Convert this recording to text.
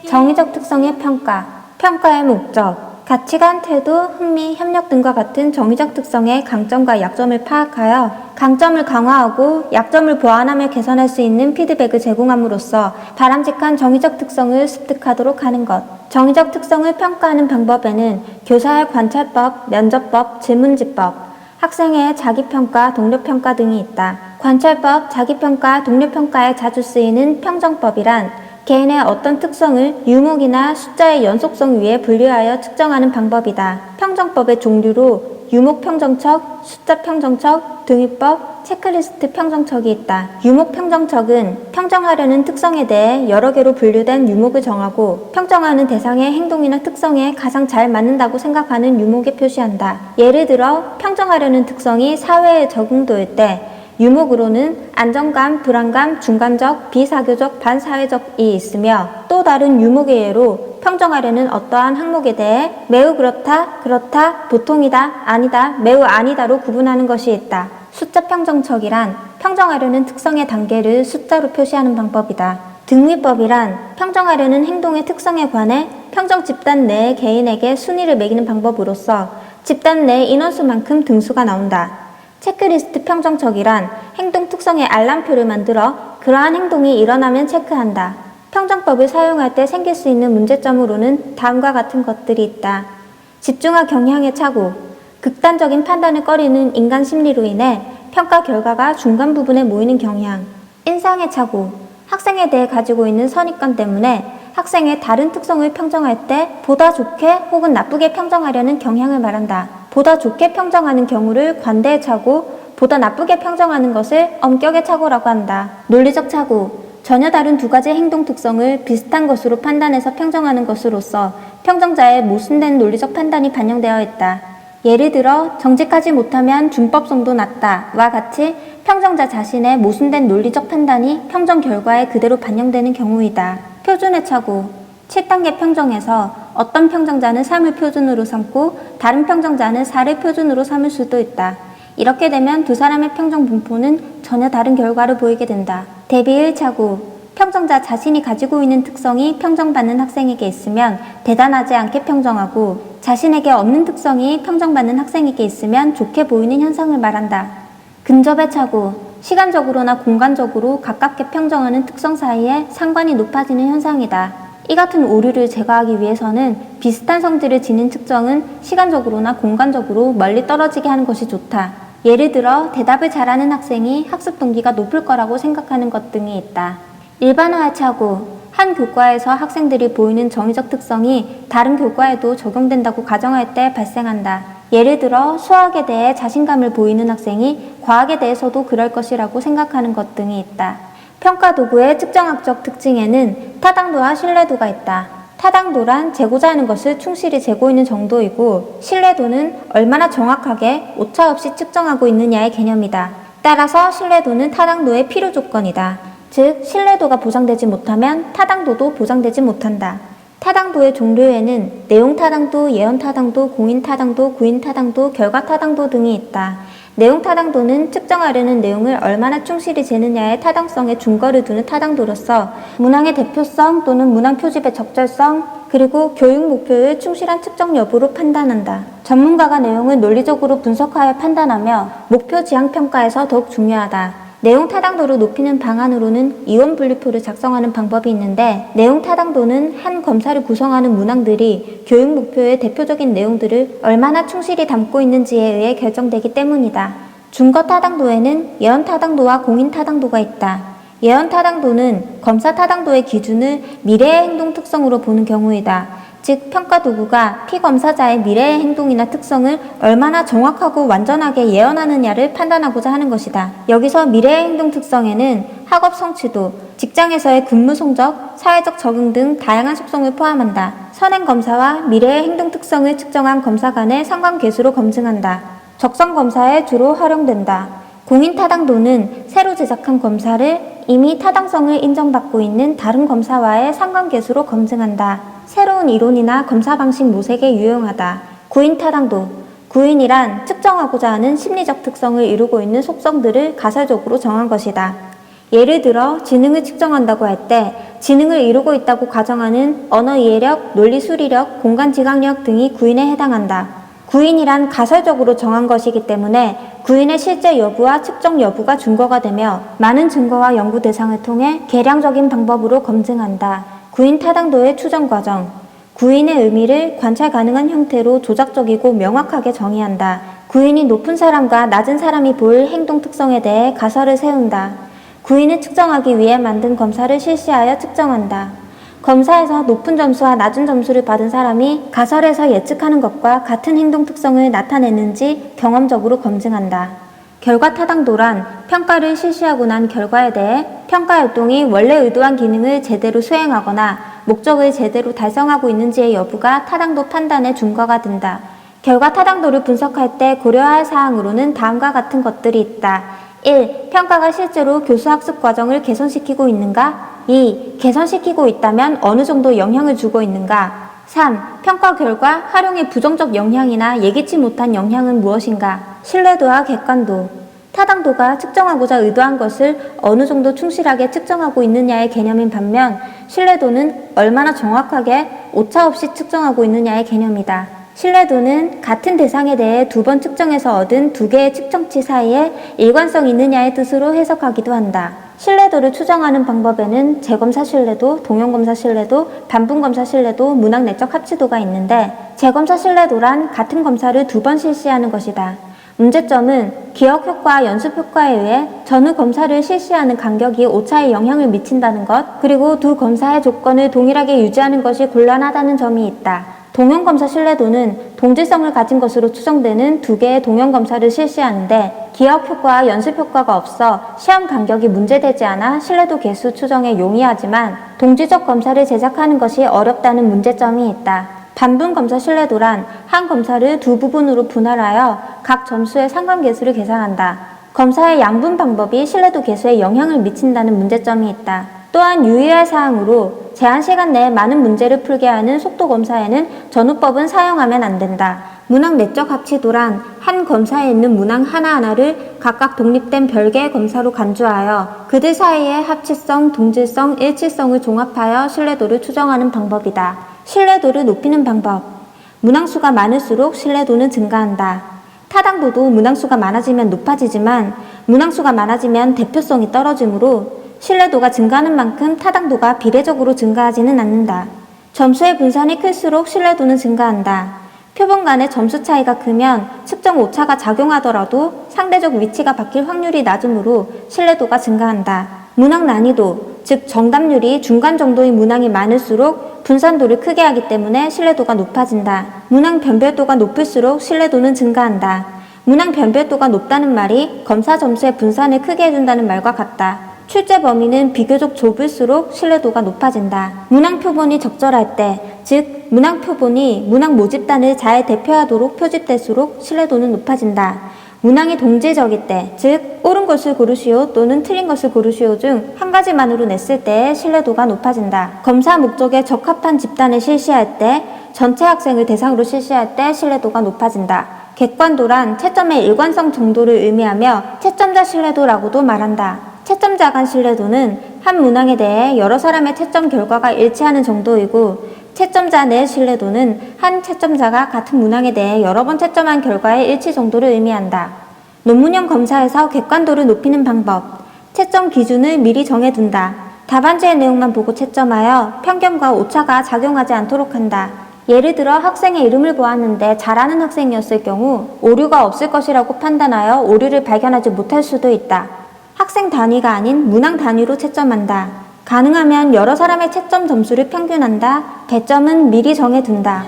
정의적 특성의 평가, 평가의 목적, 가치관, 태도, 흥미, 협력 등과 같은 정의적 특성의 강점과 약점을 파악하여 강점을 강화하고 약점을 보완하며 개선할 수 있는 피드백을 제공함으로써 바람직한 정의적 특성을 습득하도록 하는 것. 정의적 특성을 평가하는 방법에는 교사의 관찰법, 면접법, 질문지법, 학생의 자기평가, 동료평가 등이 있다. 관찰법, 자기평가, 동료평가에 자주 쓰이는 평정법이란 개인의 어떤 특성을 유목이나 숫자의 연속성 위에 분류하여 측정하는 방법이다. 평정법의 종류로 유목 평정척, 숫자 평정척, 등위법, 체크리스트 평정척이 있다. 유목 평정척은 평정하려는 특성에 대해 여러 개로 분류된 유목을 정하고 평정하는 대상의 행동이나 특성에 가장 잘 맞는다고 생각하는 유목에 표시한다. 예를 들어 평정하려는 특성이 사회의 적응도일 때 유목으로는 안정감, 불안감, 중간적, 비사교적, 반사회적이 있으며 또 다른 유목의 예로 평정하려는 어떠한 항목에 대해 매우 그렇다, 그렇다, 보통이다, 아니다, 매우 아니다로 구분하는 것이 있다. 숫자 평정척이란 평정하려는 특성의 단계를 숫자로 표시하는 방법이다. 등위법이란 평정하려는 행동의 특성에 관해 평정 집단 내의 개인에게 순위를 매기는 방법으로서 집단 내 인원수만큼 등수가 나온다. 체크리스트 평정척이란 행동 특성의 알람표를 만들어 그러한 행동이 일어나면 체크한다. 평정법을 사용할 때 생길 수 있는 문제점으로는 다음과 같은 것들이 있다. 집중화 경향의 착오, 극단적인 판단을 꺼리는 인간 심리로 인해 평가 결과가 중간 부분에 모이는 경향, 인상의 착오, 학생에 대해 가지고 있는 선입관 때문에 학생의 다른 특성을 평정할 때 보다 좋게 혹은 나쁘게 평정하려는 경향을 말한다. 보다 좋게 평정하는 경우를 관대의 착오, 보다 나쁘게 평정하는 것을 엄격의 착오라고 한다. 논리적 착오, 전혀 다른 두 가지 행동 특성을 비슷한 것으로 판단해서 평정하는 것으로서 평정자의 모순된 논리적 판단이 반영되어 있다. 예를 들어 정직하지 못하면 준법성도 낮다와 같이 평정자 자신의 모순된 논리적 판단이 평정 결과에 그대로 반영되는 경우이다. 표준의 착오, 7단계 평정에서 어떤 평정자는 3을 표준으로 삼고 다른 평정자는 4를 표준으로 삼을 수도 있다. 이렇게 되면 두 사람의 평정 분포는 전혀 다른 결과를 보이게 된다. 대비의 착오, 평정자 자신이 가지고 있는 특성이 평정받는 학생에게 있으면 대단하지 않게 평정하고 자신에게 없는 특성이 평정받는 학생에게 있으면 좋게 보이는 현상을 말한다. 근접의 착오, 시간적으로나 공간적으로 가깝게 평정하는 특성 사이에 상관이 높아지는 현상이다. 이 같은 오류를 제거하기 위해서는 비슷한 성질을 지닌 특정은 시간적으로나 공간적으로 멀리 떨어지게 하는 것이 좋다. 예를 들어 대답을 잘하는 학생이 학습 동기가 높을 거라고 생각하는 것 등이 있다. 일반화의 착오, 한 교과에서 학생들이 보이는 정의적 특성이 다른 교과에도 적용된다고 가정할 때 발생한다. 예를 들어 수학에 대해 자신감을 보이는 학생이 과학에 대해서도 그럴 것이라고 생각하는 것 등이 있다. 평가 도구의 측정학적 특징에는 타당도와 신뢰도가 있다. 타당도란 재고자 하는 것을 충실히 재고 있는 정도이고 신뢰도는 얼마나 정확하게 오차없이 측정하고 있느냐의 개념이다. 따라서 신뢰도는 타당도의 필요 조건이다. 즉 신뢰도가 보장되지 못하면 타당도도 보장되지 못한다. 타당도의 종류에는 내용 타당도, 예언 타당도, 공인 타당도, 구인 타당도, 결과 타당도 등이 있다. 내용 타당도는 측정하려는 내용을 얼마나 충실히 재느냐의 타당성에 중거를 두는 타당도로서 문항의 대표성 또는 문항 표집의 적절성 그리고 교육 목표의 충실한 측정 여부로 판단한다. 전문가가 내용을 논리적으로 분석하여 판단하며 목표 지향 평가에서 더욱 중요하다. 내용 타당도를 높이는 방안으로는 이원 분류표를 작성하는 방법이 있는데 내용 타당도는 한 검사를 구성하는 문항들이 교육 목표의 대표적인 내용들을 얼마나 충실히 담고 있는지에 의해 결정되기 때문이다. 준거 타당도에는 예언 타당도와 공인 타당도가 있다. 예언 타당도는 검사 타당도의 기준을 미래의 행동 특성으로 보는 경우이다. 즉 평가 도구가 피검사자의 미래의 행동이나 특성을 얼마나 정확하고 완전하게 예언하느냐를 판단하고자 하는 것이다. 여기서 미래의 행동 특성에는 학업 성취도, 직장에서의 근무 성적, 사회적 적응 등 다양한 속성을 포함한다. 선행 검사와 미래의 행동 특성을 측정한 검사 간의 상관계수로 검증한다. 적성 검사에 주로 활용된다. 공인 타당도는 새로 제작한 검사를 이미 타당성을 인정받고 있는 다른 검사와의 상관계수로 검증한다. 새로운 이론이나 검사 방식 모색에 유용하다. 구인 타당도, 구인이란 측정하고자 하는 심리적 특성을 이루고 있는 속성들을 가설적으로 정한 것이다. 예를 들어 지능을 측정한다고 할 때 지능을 이루고 있다고 가정하는 언어 이해력, 논리 수리력, 공간 지각력 등이 구인에 해당한다. 구인이란 가설적으로 정한 것이기 때문에 구인의 실제 여부와 측정 여부가 증거가 되며 많은 증거와 연구 대상을 통해 계량적인 방법으로 검증한다. 구인 타당도의 추정 과정. 구인의 의미를 관찰 가능한 형태로 조작적이고 명확하게 정의한다. 구인이 높은 사람과 낮은 사람이 보일 행동 특성에 대해 가설을 세운다. 구인을 측정하기 위해 만든 검사를 실시하여 측정한다. 검사에서 높은 점수와 낮은 점수를 받은 사람이 가설에서 예측하는 것과 같은 행동 특성을 나타내는지 경험적으로 검증한다. 결과 타당도란 평가를 실시하고 난 결과에 대해 평가 활동이 원래 의도한 기능을 제대로 수행하거나 목적을 제대로 달성하고 있는지의 여부가 타당도 판단의 준거가 된다. 결과 타당도를 분석할 때 고려할 사항으로는 다음과 같은 것들이 있다. 1. 평가가 실제로 교수 학습 과정을 개선시키고 있는가? 2. 개선시키고 있다면 어느 정도 영향을 주고 있는가? 3. 평가 결과 활용의 부정적 영향이나 예기치 못한 영향은 무엇인가? 신뢰도와 객관도. 타당도가 측정하고자 의도한 것을 어느 정도 충실하게 측정하고 있느냐의 개념인 반면 신뢰도는 얼마나 정확하게 오차 없이 측정하고 있느냐의 개념이다. 신뢰도는 같은 대상에 대해 2번 측정해서 얻은 2개의 측정치 사이에 일관성 있느냐의 뜻으로 해석하기도 한다. 신뢰도를 추정하는 방법에는 재검사 신뢰도, 동형검사 신뢰도, 반분검사 신뢰도, 문학 내적 합치도가 있는데 재검사 신뢰도란 같은 검사를 2번 실시하는 것이다. 문제점은 기억 효과, 연습 효과에 의해 전후 검사를 실시하는 간격이 오차에 영향을 미친다는 것, 그리고 두 검사의 조건을 동일하게 유지하는 것이 곤란하다는 점이 있다. 동형검사 신뢰도는 동질성을 가진 것으로 추정되는 2개의 동형검사를 실시하는데 기억 효과와 연습 효과가 없어 시험 간격이 문제되지 않아 신뢰도 개수 추정에 용이하지만 동질적 검사를 제작하는 것이 어렵다는 문제점이 있다. 반분검사 신뢰도란 한 검사를 2부분으로 분할하여 각 점수의 상관계수를 계산한다. 검사의 양분 방법이 신뢰도 개수에 영향을 미친다는 문제점이 있다. 또한 유의할 사항으로 제한 시간 내에 많은 문제를 풀게 하는 속도 검사에는 전후법은 사용하면 안 된다. 문항 내적 합치도란 한 검사에 있는 문항 하나하나를 각각 독립된 별개의 검사로 간주하여 그들 사이의 합치성, 동질성, 일치성을 종합하여 신뢰도를 추정하는 방법이다. 신뢰도를 높이는 방법. 문항수가 많을수록 신뢰도는 증가한다. 타당도도 문항수가 많아지면 높아지지만 문항수가 많아지면 대표성이 떨어지므로 신뢰도가 증가하는 만큼 타당도가 비례적으로 증가하지는 않는다. 점수의 분산이 클수록 신뢰도는 증가한다. 표본 간의 점수 차이가 크면 측정 오차가 작용하더라도 상대적 위치가 바뀔 확률이 낮으므로 신뢰도가 증가한다. 문항 난이도, 즉 정답률이 중간 정도의 문항이 많을수록 분산도를 크게 하기 때문에 신뢰도가 높아진다. 문항 변별도가 높을수록 신뢰도는 증가한다. 문항 변별도가 높다는 말이 검사 점수의 분산을 크게 해준다는 말과 같다. 출제 범위는 비교적 좁을수록 신뢰도가 높아진다. 문항 표본이 적절할 때, 즉 문항 표본이 문항 모집단을 잘 대표하도록 표집될수록 신뢰도는 높아진다. 문항이 동질적일 때, 즉 옳은 것을 고르시오 또는 틀린 것을 고르시오 중 한 가지만으로 냈을 때의 신뢰도가 높아진다. 검사 목적에 적합한 집단을 실시할 때, 전체 학생을 대상으로 실시할 때 신뢰도가 높아진다. 객관도란 채점의 일관성 정도를 의미하며 채점자 신뢰도라고도 말한다. 채점자 간 신뢰도는 한 문항에 대해 여러 사람의 채점 결과가 일치하는 정도이고 채점자 내 신뢰도는 한 채점자가 같은 문항에 대해 여러 번 채점한 결과의 일치 정도를 의미한다. 논문형 검사에서 객관도를 높이는 방법. 채점 기준을 미리 정해둔다. 답안지의 내용만 보고 채점하여 편견과 오차가 작용하지 않도록 한다. 예를 들어 학생의 이름을 보았는데 잘하는 학생이었을 경우 오류가 없을 것이라고 판단하여 오류를 발견하지 못할 수도 있다. 학생 단위가 아닌 문항 단위로 채점한다. 가능하면 여러 사람의 채점 점수를 평균한다. 배점은 미리 정해둔다.